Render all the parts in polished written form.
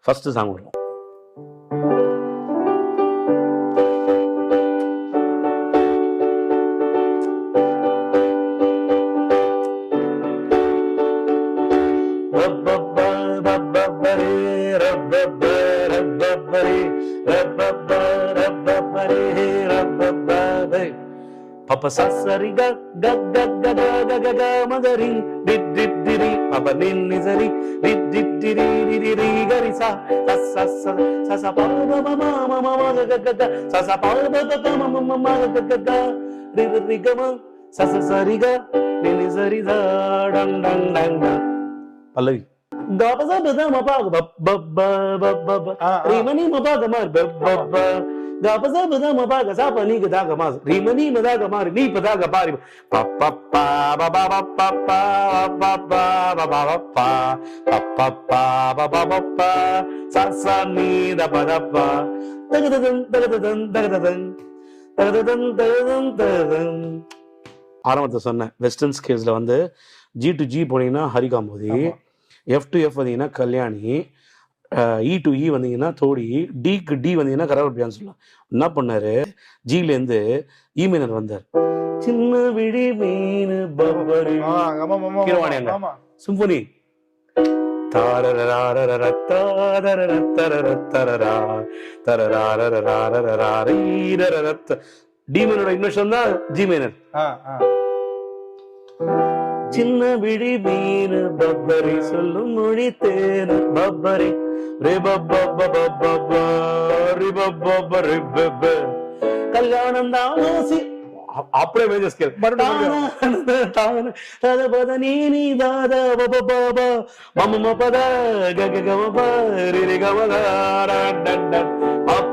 First song வரும். Papa sasari ga ga ga ga ga ga ga ga magari did did diri papa ninni sari did did diri diri ri gari sa sa sa sa sa pa ma ma ma ma ma ga ga ga sa sa pa ma ga ma ma ma ga ga ga ri ri ga ma sa sa sari ga ninni sari da dang dang dang dang Pallavi ga pa sa ba ma pa ba ba ba ba ba ri mani ma pa ga ma ba ba ba ga pa sa ba ma pa ga sa pa ni ga da ga ma ri mani ma da ga ma ni pa da ga pa ri pa pa pa ba ba ba pa pa ba ba ba ba ba pa pa pa pa ba ba ba pa sa sa ni da pa da pa da ga da da da da da da da ஆரம்பத்தை சொன்னேன். Western ஸ்கேல்ஸ்ல வந்து G to G போனீங்கன்னா Harikambhoji, F to F வந்தீங்கன்னா கல்யாணி, இ to இ வந்தீங்கன்னா தோடி, டிக்கு D வந்தீங்கன்னா கரவல்பியான்னு சொல்லலாம். என்ன பண்ணாரு, ஜிலேருந்து ஈமினர் வந்தார். சின்ன விழி மீன் பப்பரி சிம்பொனி டி மைனரோட இன்வெர்ஷன் தான் ஜி மைனர். சின்ன விழி மீன் பப்பரி சொல்லும் மொழி தேன பப்பரி ரே பப்பா பப்பா ரி பப்பா ரி பப்ப கல்யாணம் தான் அப்படியே மேஜர் ஸ்கேல் தத பத நீ தாத பப பப மம பத கக கம ப ரி ரி கம ட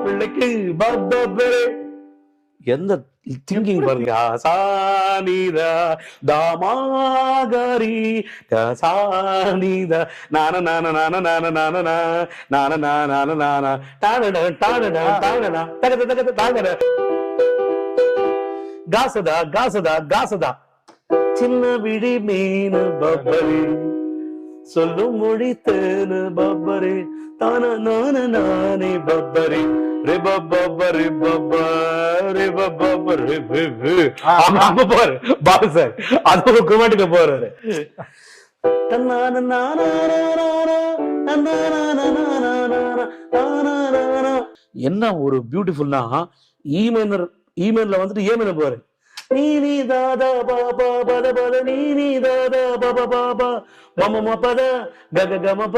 பிள்ளைக்கு பப்ப எந்த திங்கிங் பாருங்க. சானிதா தாமாகரி சானிதா நான நான நான நான நான நான நான நான டானட டானட டானட தகத தகத தாங்கட காசதா காசதா காசதா சின்ன விழி மீன் பப்பரி சொல்லும் மொழி தேனு பப்பரி தான நான நானே பப்பரி போறாரு. என்ன ஒரு பியூட்டிஃபுல்னா ஈமெயில்ல வந்துட்டு ஏமெயில போறாரு. நீ தாதா பாபா பத பத நீ தாதா பாபா பாபா மம பத கக கம ப